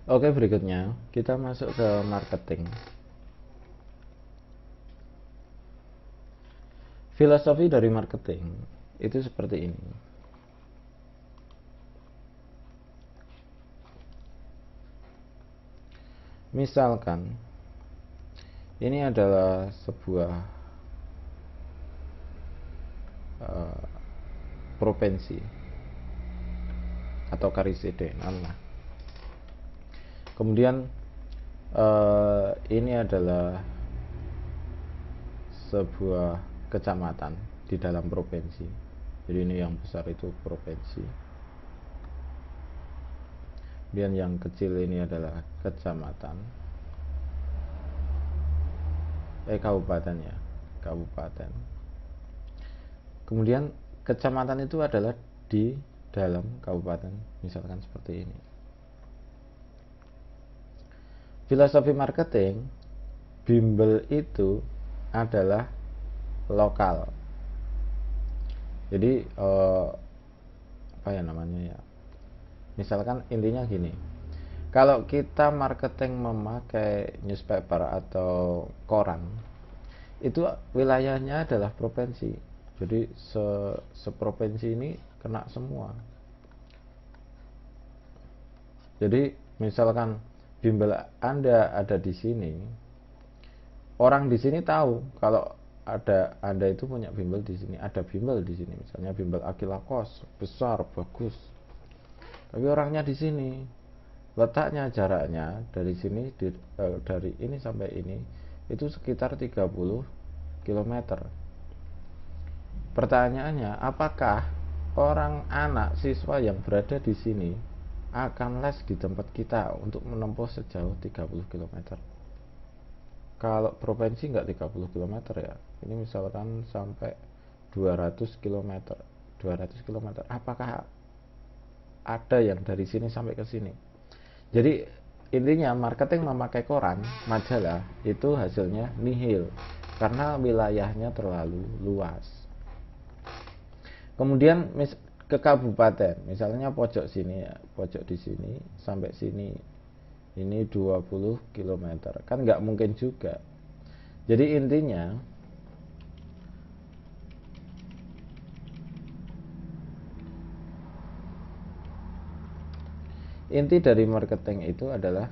Oke, berikutnya kita masuk ke marketing. Filosofi dari marketing itu seperti ini. Misalkan ini adalah sebuah provinsi atau karisidenan lah. Kemudian ini adalah sebuah kecamatan di dalam provinsi. Jadi ini yang besar itu provinsi. Kemudian yang kecil ini adalah kecamatan. Kabupaten ya, kabupaten. Kemudian kecamatan itu adalah di dalam kabupaten, misalkan seperti ini. Filosofi marketing, bimbel itu adalah lokal. Jadi apa ya namanya ya? Misalkan intinya gini. Kalau kita marketing memakai newspaper atau koran, itu wilayahnya adalah provinsi. Jadi seprovinsi ini kena semua. Jadi misalkan bimbel Anda ada di sini, orang di sini tahu kalau ada Anda itu punya bimbel di sini, ada bimbel di sini, misalnya bimbel Akilakos, besar, bagus. Tapi orangnya di sini, letaknya jaraknya dari sini dari ini sampai ini itu sekitar 30 km. Pertanyaannya, apakah orang anak siswa yang berada di sini akan les di tempat kita untuk menempuh sejauh 30 km? Kalau provinsi nggak 30 km ya. Ini misalkan sampai 200 km. 200 km. Apakah ada yang dari sini sampai ke sini? Jadi intinya marketing memakai koran, majalah itu hasilnya nihil karena wilayahnya terlalu luas. Kemudian ke kabupaten, misalnya pojok sini ya, pojok di sini sampai sini ini 20 km, kan nggak mungkin juga. Jadi intinya inti dari marketing itu adalah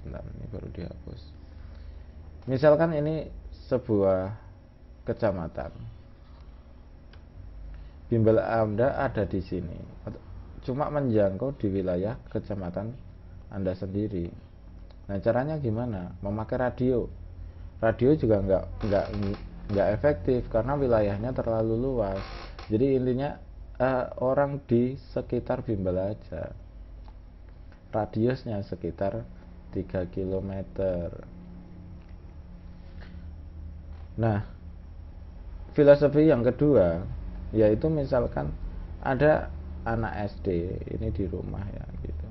bentar, ini baru dihapus. Misalkan ini sebuah kecamatan, bimbel Anda ada di sini, cuma menjangkau di wilayah kecamatan Anda sendiri. Nah, caranya gimana? Memakai radio. Radio juga nggak efektif karena wilayahnya terlalu luas. Jadi intinya orang di sekitar bimbel aja. Radiusnya sekitar 3 km. Nah, filosofi yang kedua yaitu misalkan ada anak SD ini di rumah ya gitu.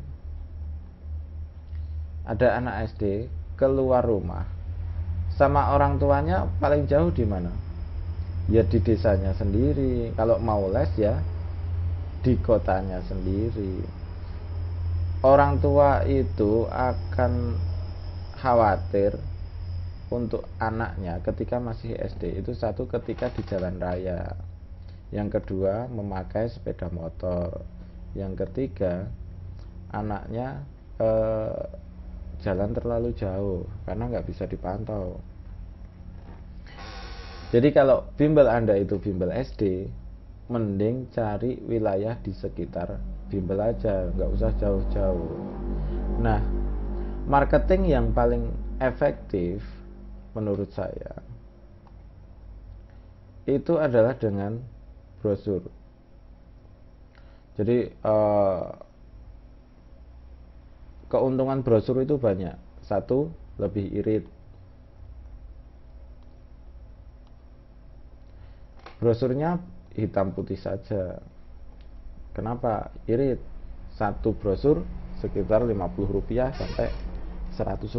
Ada anak SD keluar rumah sama orang tuanya paling jauh di mana? Ya di desanya sendiri. Kalau mau les ya di kotanya sendiri. Orang tua itu akan khawatir untuk anaknya ketika masih SD itu, satu, ketika di jalan raya, yang kedua memakai sepeda motor, yang ketiga anaknya jalan terlalu jauh karena nggak bisa dipantau. Jadi kalau bimbel Anda itu bimbel SD, mending cari wilayah di sekitar bimbel aja, nggak usah jauh-jauh. Nah, marketing yang paling efektif menurut saya itu adalah dengan brosur. Jadi keuntungan brosur itu banyak. Satu, lebih irit. Brosurnya hitam putih saja. Kenapa irit? Satu brosur sekitar Rp50 sampai Rp100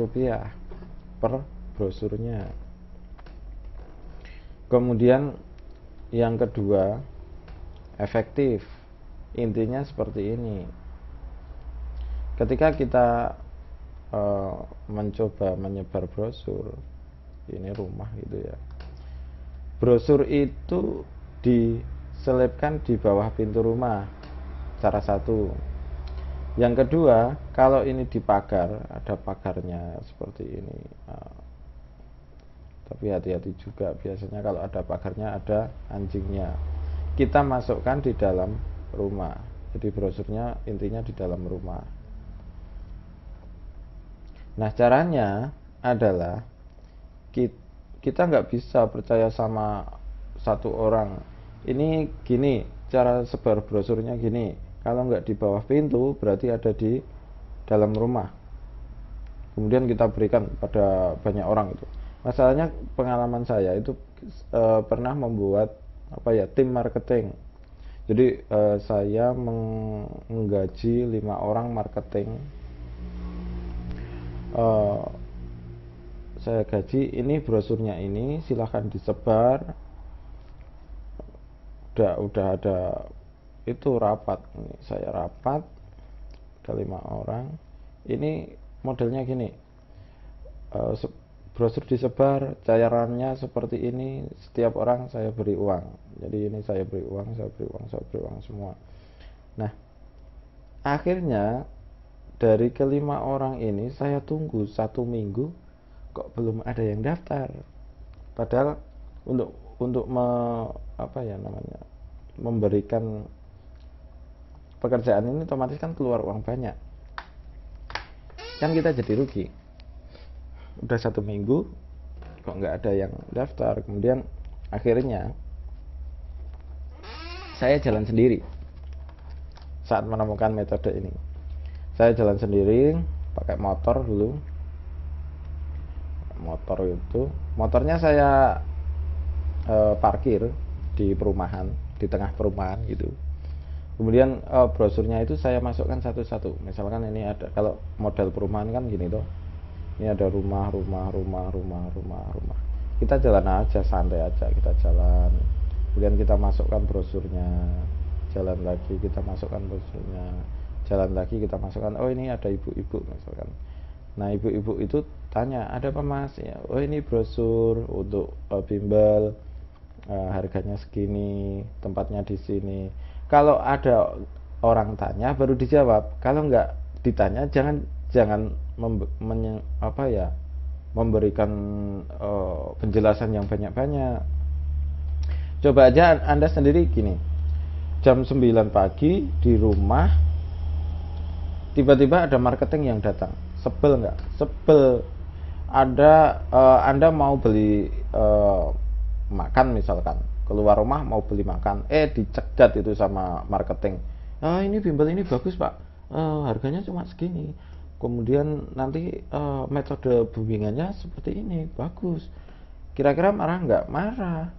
per brosurnya. Kemudian yang kedua, efektif. Intinya seperti ini. Ketika kita mencoba menyebar brosur, ini rumah gitu ya, brosur itu diselipkan di bawah pintu rumah, cara satu. Yang kedua, kalau ini dipagar, ada pagarnya seperti ini. Tapi hati-hati juga, biasanya kalau ada pagarnya ada anjingnya. Kita masukkan di dalam rumah. Jadi brosurnya intinya di dalam rumah. Nah, caranya adalah kita nggak bisa percaya sama satu orang. Ini gini, cara sebar brosurnya gini. Kalau nggak di bawah pintu, berarti ada di dalam rumah. Kemudian kita berikan pada banyak orang itu. Masalahnya pengalaman saya itu pernah membuat tim marketing. Jadi saya menggaji 5 orang marketing. Saya gaji, ini brosurnya ini silahkan disebar. Udah ada itu rapat. Saya rapat, ada 5 orang. Ini modelnya gini, brosur disebar, cairannya seperti ini, setiap orang saya beri uang. Jadi ini saya beri uang, saya beri uang, saya beri uang semua. Nah, akhirnya dari kelima orang ini saya tunggu 1 minggu kok belum ada yang daftar. Padahal untuk memberikan pekerjaan ini otomatis kan keluar uang banyak. Kan kita jadi rugi. Udah 1 minggu kok nggak ada yang daftar. Kemudian akhirnya saya jalan sendiri saat menemukan metode ini. Saya jalan sendiri pakai motor dulu. Motornya saya parkir di perumahan, di tengah perumahan gitu. Kemudian brosurnya itu saya masukkan satu-satu. Misalkan ini ada, kalau model perumahan kan gini toh. Ini ada rumah. Kita jalan aja, santai aja, kita jalan. Kemudian kita masukkan brosurnya. Jalan lagi, kita masukkan brosurnya. Jalan lagi, kita masukkan. Oh, ini ada ibu-ibu misalkan. Nah, ibu-ibu itu tanya, ada apa mas? Ya, oh ini brosur untuk bimbel, harganya segini, tempatnya di sini. Kalau ada orang tanya baru dijawab. Kalau nggak ditanya jangan memberikan penjelasan yang banyak-banyak. Coba aja Anda sendiri gini, jam 9 pagi di rumah tiba-tiba ada marketing yang datang, sebel nggak? Sebel. Anda mau beli makan misalkan, keluar rumah mau beli makan, dicegat itu sama marketing. Ini bimbel ini bagus pak, harganya cuma segini, kemudian nanti metode bimbingannya seperti ini, bagus. Kira-kira marah nggak? Marah.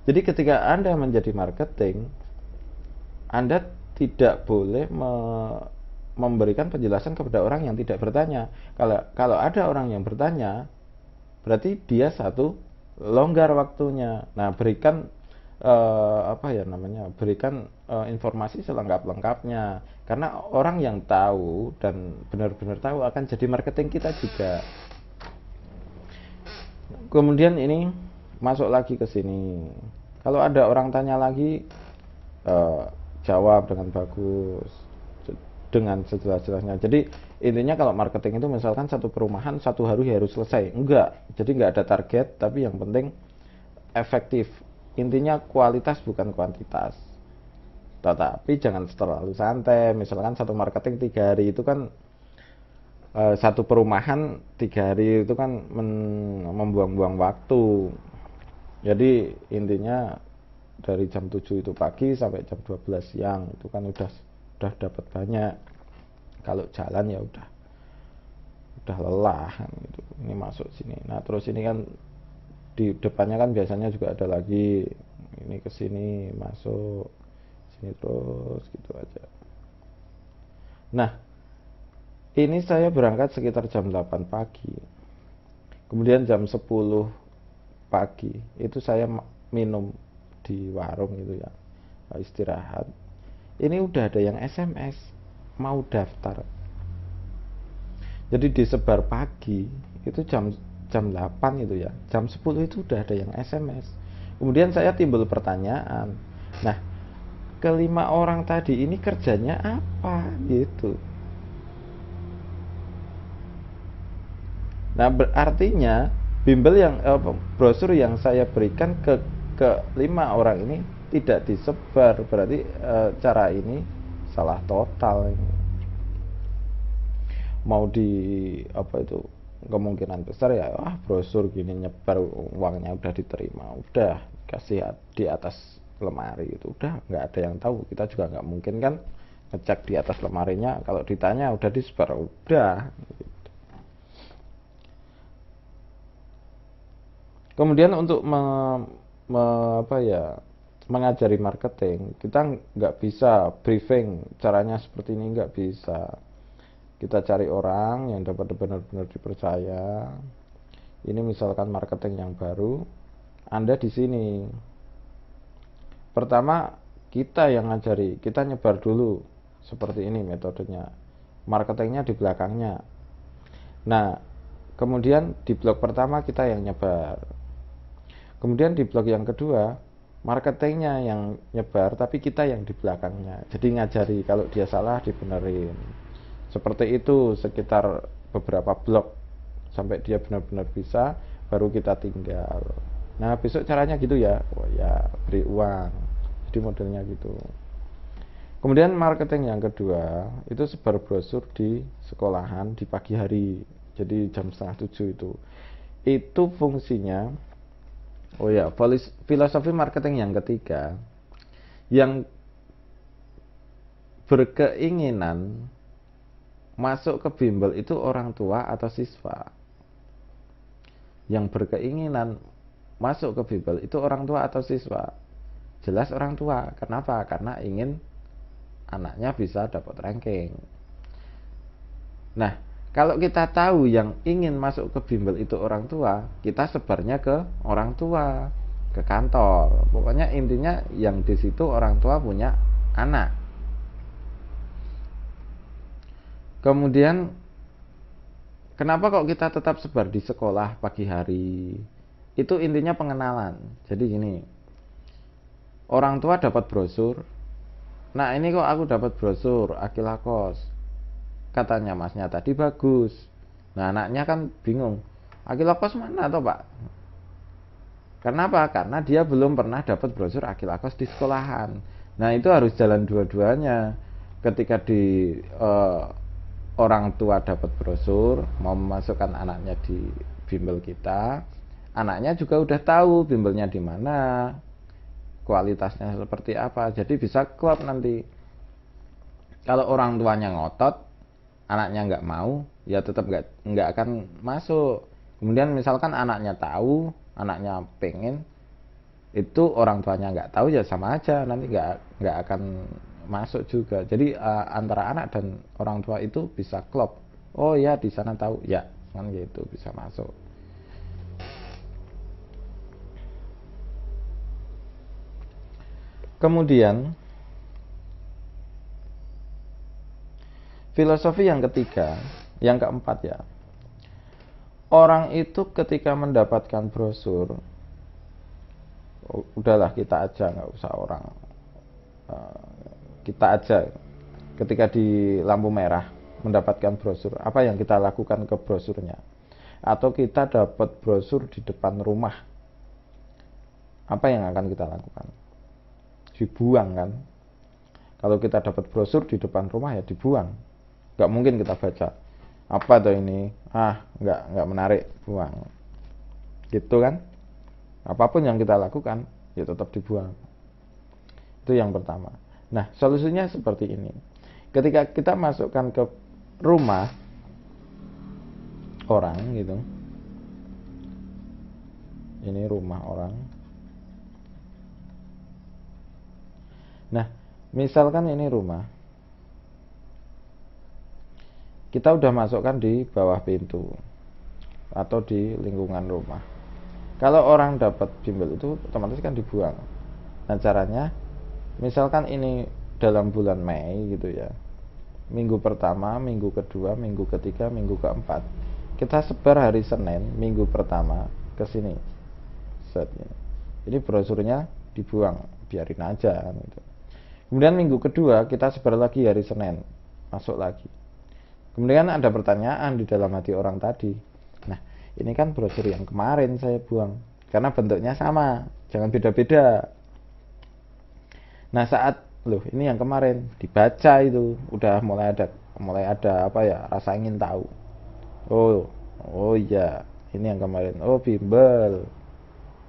Jadi ketika Anda menjadi marketing, Anda tidak boleh memberikan penjelasan kepada orang yang tidak bertanya. Kalau ada orang yang bertanya, berarti dia satu longgar waktunya. Nah, berikan berikan informasi selengkap-lengkapnya, karena orang yang tahu dan benar-benar tahu akan jadi marketing kita juga. Kemudian ini masuk lagi ke sini. Kalau ada orang tanya lagi, jawab dengan bagus, dengan sejelas-jelasnya. Jadi intinya kalau marketing itu misalkan satu perumahan 1 hari harus selesai, jadi nggak ada target, tapi yang penting efektif. Intinya kualitas bukan kuantitas. Tetapi jangan terlalu santai. Misalkan satu marketing 3 hari itu kan, satu perumahan 3 hari itu kan membuang-buang waktu. Jadi intinya dari jam 7 itu pagi sampai jam 12 siang itu kan udah dapat banyak. Kalau jalan ya udah lelah gitu. Ini masuk sini. Nah, terus ini kan di depannya kan biasanya juga ada lagi. Ini ke sini masuk sini terus gitu aja. Nah, ini saya berangkat sekitar jam 8 pagi. Kemudian jam 10 pagi itu saya minum di warung gitu ya, istirahat. ini udah ada yang SMS mau daftar. Jadi disebar pagi itu jam jam 8 itu ya, jam 10 itu udah ada yang SMS. Kemudian saya timbul pertanyaan, nah kelima orang tadi ini kerjanya apa gitu. Nah berartinya bimbel yang brosur yang saya berikan ke 5 orang ini tidak disebar, berarti cara ini salah total ini. Mau di apa itu, kemungkinan besar ya brosur gini nyebar, uangnya udah diterima, udah kasih di atas lemari itu, udah nggak ada yang tahu. Kita juga nggak mungkin kan ngecek di atas lemarinya, kalau ditanya udah disebar udah. Kemudian untuk apa ya, mengajari marketing, kita nggak bisa briefing caranya seperti ini, nggak bisa. Kita cari orang yang dapat benar-benar dipercaya. Ini misalkan marketing yang baru, Anda di sini. Pertama kita yang ngajari, kita nyebar dulu seperti ini metodenya. Marketingnya di belakangnya. Nah, kemudian di blok pertama kita yang nyebar. Kemudian di blok yang kedua, marketingnya yang nyebar, tapi kita yang di belakangnya. Jadi ngajari, kalau dia salah dibenerin. Seperti itu sekitar beberapa blok sampai dia benar-benar bisa, baru kita tinggal. Nah besok caranya gitu ya, oh ya beri uang. Jadi modelnya gitu. Kemudian marketing yang kedua itu sebar brosur di sekolahan di pagi hari. Jadi jam 6:30 itu. Itu fungsinya. Oh ya, filosofi marketing yang ketiga, yang berkeinginan masuk ke bimbel itu orang tua atau siswa. Yang berkeinginan masuk ke bimbel itu orang tua atau siswa. Jelas orang tua. Kenapa? Karena ingin anaknya bisa dapat ranking. Nah, kalau kita tahu yang ingin masuk ke bimbel itu orang tua, kita sebarnya ke orang tua, ke kantor. Pokoknya intinya yang di situ orang tua punya anak. Kemudian kenapa kok kita tetap sebar di sekolah pagi hari? Itu intinya pengenalan. Jadi gini, orang tua dapat brosur. Nah ini kok aku dapat brosur Akilakos, katanya masnya tadi bagus. Nah anaknya kan bingung, Akilakos mana toh pak? Kenapa? Karena dia belum pernah dapat brosur Akilakos di sekolahan. Nah itu harus jalan dua-duanya. Ketika di orang tua dapat brosur, mau memasukkan anaknya di bimbel kita, anaknya juga udah tahu bimbelnya di mana, kualitasnya seperti apa, jadi bisa klop nanti. Kalau orang tuanya ngotot, anaknya nggak mau, ya tetap nggak akan masuk. Kemudian misalkan anaknya tahu, anaknya pengen, itu orang tuanya nggak tahu, ya sama aja, nanti nggak akan masuk juga. Jadi antara anak dan orang tua itu bisa klop. Oh ya di sana tahu, ya kan gitu, bisa masuk. Kemudian filosofi yang ketiga, yang keempat ya. Orang itu ketika mendapatkan brosur, udahlah kita aja, nggak usah orang, kita aja ketika di lampu merah mendapatkan brosur, apa yang kita lakukan ke brosurnya? Atau kita dapat brosur di depan rumah, apa yang akan kita lakukan? Dibuang kan? Kalau kita dapat brosur di depan rumah ya dibuang, nggak mungkin kita baca. Apa tuh ini? Nggak menarik, buang. Gitu kan? Apapun yang kita lakukan ya tetap dibuang. Itu yang pertama. Nah, solusinya seperti ini. Ketika kita masukkan ke rumah orang gitu. Ini rumah orang. Nah, misalkan ini rumah. Kita udah masukkan di bawah pintu atau di lingkungan rumah. Kalau orang dapat bimbel itu otomatis kan dibuang. Nah, caranya misalkan ini dalam bulan Mei gitu ya, minggu pertama, minggu kedua, minggu ketiga, minggu keempat, kita sebar hari Senin minggu pertama ke sini. Set ini brosurnya dibuang, biarin aja gitu. Kemudian minggu kedua kita sebar lagi hari Senin, masuk lagi. Kemudian ada pertanyaan di dalam hati orang tadi, nah ini kan brosur yang kemarin saya buang, karena bentuknya sama, jangan beda-beda. Nah saat loh ini yang kemarin dibaca itu udah mulai ada apa ya, rasa ingin tahu. Oh iya, ini yang kemarin, oh bimbel,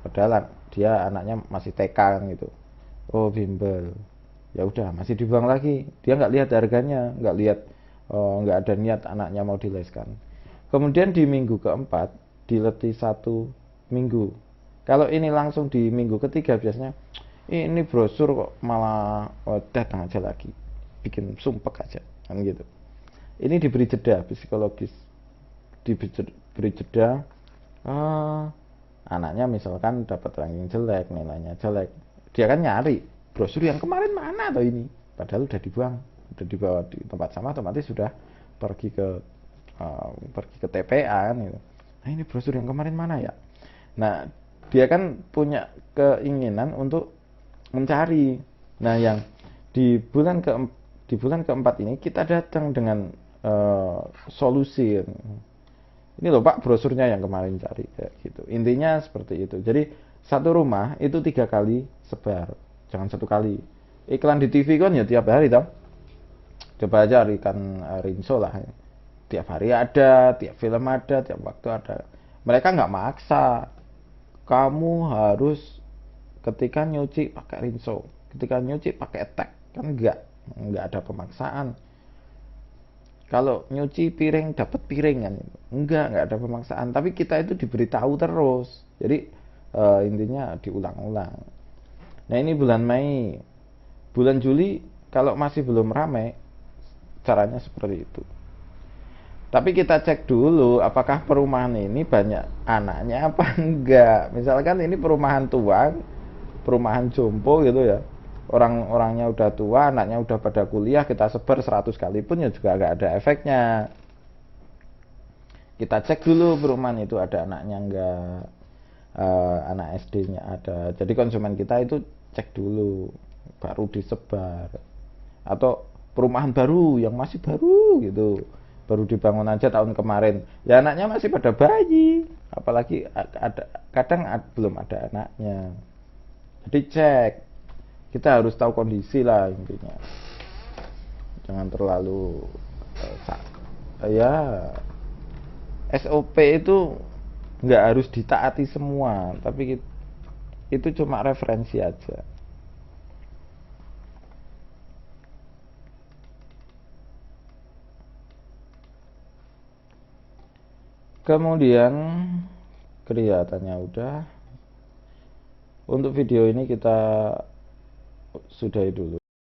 padahal dia anaknya masih TK kan gitu. Oh bimbel, ya udah masih dibuang lagi, dia nggak lihat harganya, nggak lihat, nggak ada niat anaknya mau dileskan. Kemudian di minggu keempat dileti 1 minggu. Kalau ini langsung di minggu ketiga biasanya ini brosur kok malah datang aja lagi, bikin sumpek aja kan gitu. Ini diberi jeda psikologis, diberi jeda. Anaknya misalkan dapat ranking jelek, nilainya jelek, dia kan nyari brosur yang kemarin mana atau ini, padahal udah dibuang, udah dibawa di tempat sama, otomatis sudah pergi ke TPA kan gitu. Nah ini brosur yang kemarin mana ya. Nah dia kan punya keinginan untuk mencari. Nah yang di bulan keempat ini kita datang dengan solusi. Ini loh Pak brosurnya yang kemarin cari, kayak gitu. Intinya seperti itu. Jadi satu rumah itu 3 kali sebar, jangan 1 kali. Iklan di TV kan ya tiap hari toh. Coba aja ikan Rinso lah, tiap hari ada, tiap film ada, tiap waktu ada. Mereka nggak maksa kamu harus ketika nyuci pakai Rinso, ketika nyuci pakai Tek, kan nggak ada pemaksaan. Kalau nyuci piring dapat piring kan, nggak ada pemaksaan, tapi kita itu diberitahu terus. Jadi intinya diulang-ulang. Nah ini bulan Mei, bulan Juli kalau masih belum ramai, caranya seperti itu. Tapi kita cek dulu apakah perumahan ini banyak anaknya apa enggak. Misalkan ini perumahan tua, perumahan jompo gitu ya, orang-orangnya udah tua, anaknya udah pada kuliah, kita sebar 100 kali pun ya juga gak ada efeknya. Kita cek dulu perumahan itu ada anaknya enggak, anak SD-nya ada. Jadi konsumen kita itu cek dulu baru disebar. Atau perumahan baru yang masih baru gitu, baru dibangun aja tahun kemarin, ya anaknya masih pada bayi, apalagi kadang belum ada anaknya. Jadi cek, kita harus tahu kondisi lah intinya, jangan terlalu ya SOP itu nggak harus ditaati semua, tapi itu cuma referensi aja. Kemudian kelihatannya udah. Untuk video ini kita sudahi dulu.